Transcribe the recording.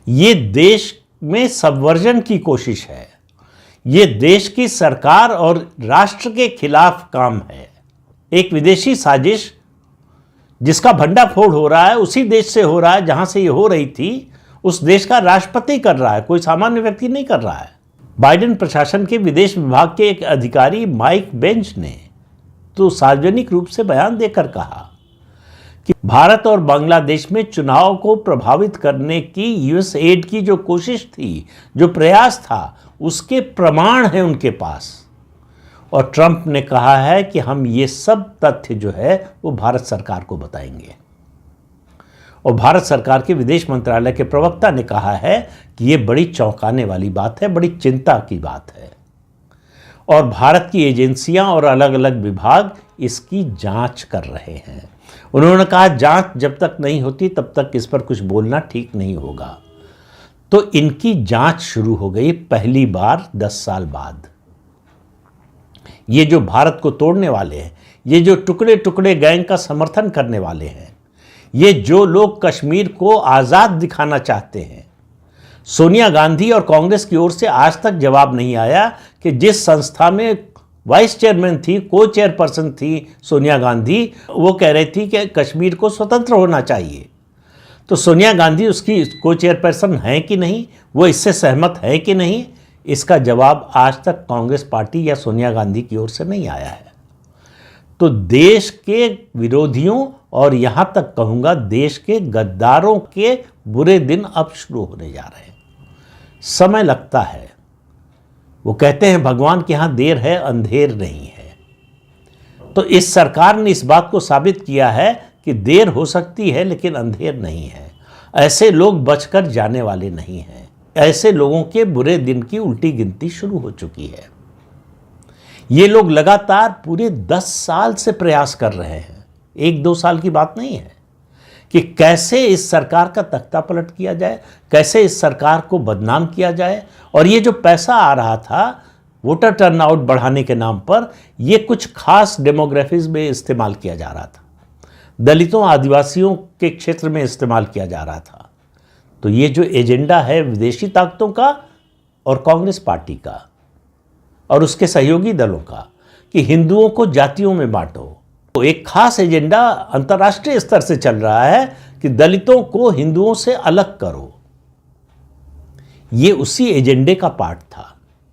ये देश में सबवर्जन की कोशिश है, ये देश की सरकार और राष्ट्र के खिलाफ काम है। एक विदेशी साजिश जिसका भंडाफोड़ हो रहा है उसी देश से हो रहा है जहां से ये हो रही थी, उस देश का राष्ट्रपति कर रहा है, कोई सामान्य व्यक्ति नहीं कर रहा है। बाइडेन प्रशासन के विदेश विभाग के एक अधिकारी माइक बेंच ने तो सार्वजनिक रूप से बयान देकर कहा कि भारत और बांग्लादेश में चुनाव को प्रभावित करने की यूएस एड की जो कोशिश थी, जो प्रयास था, उसके प्रमाण हैं उनके पास। और ट्रंप ने कहा है कि हम ये सब तथ्य जो है वो भारत सरकार को बताएंगे। और भारत सरकार के विदेश मंत्रालय के प्रवक्ता ने कहा है कि ये बड़ी चौंकाने वाली बात है, बड़ी चिंता की बात है। और भारत की एजेंसियां और अलग अलग विभाग इसकी जांच कर रहे हैं। उन्होंने कहा जांच जब तक नहीं होती तब तक इस पर कुछ बोलना ठीक नहीं होगा। तो इनकी जांच शुरू हो गई पहली बार 10 साल बाद। ये जो भारत को तोड़ने वाले हैं, ये जो टुकड़े टुकड़े गैंग का समर्थन करने वाले हैं, ये जो लोग कश्मीर को आज़ाद दिखाना चाहते हैं, सोनिया गांधी और कांग्रेस की ओर से आज तक जवाब नहीं आया कि जिस संस्था में वाइस चेयरमैन थी, को चेयरपर्सन थी सोनिया गांधी, वो कह रही थी कि कश्मीर को स्वतंत्र होना चाहिए। तो सोनिया गांधी उसकी को चेयरपर्सन है कि नहीं, वो इससे सहमत है कि नहीं, इसका जवाब आज तक कांग्रेस पार्टी या सोनिया गांधी की ओर से नहीं आया है। तो देश के विरोधियों और यहाँ तक कहूँगा देश के गद्दारों के बुरे दिन अब शुरू होने जा रहे हैं। समय लगता है। वो कहते हैं भगवान के यहाँ देर है अंधेर नहीं है। तो इस सरकार ने इस बात को साबित किया है कि देर हो सकती है लेकिन अंधेर नहीं है। ऐसे लोग बचकर जाने वाले नहीं हैं। ऐसे लोगों के बुरे दिन की उल्टी गिनती शुरू हो चुकी है। ये लोग लगातार पूरे 10 साल से प्रयास कर रहे हैं, 1-2 साल की बात नहीं है, कि कैसे इस सरकार का तख्ता पलट किया जाए, कैसे इस सरकार को बदनाम किया जाए। और ये जो पैसा आ रहा था वोटर टर्नआउट बढ़ाने के नाम पर, ये कुछ खास डेमोग्राफीज में इस्तेमाल किया जा रहा था, दलितों आदिवासियों के क्षेत्र में इस्तेमाल किया जा रहा था। तो ये जो एजेंडा है विदेशी ताकतों का और कांग्रेस पार्टी का और उसके सहयोगी दलों का कि हिंदुओं को जातियों में बांटो, तो एक खास एजेंडा अंतर्राष्ट्रीय स्तर से चल रहा है कि दलितों को हिंदुओं से अलग करो। ये उसी एजेंडे का पार्ट था।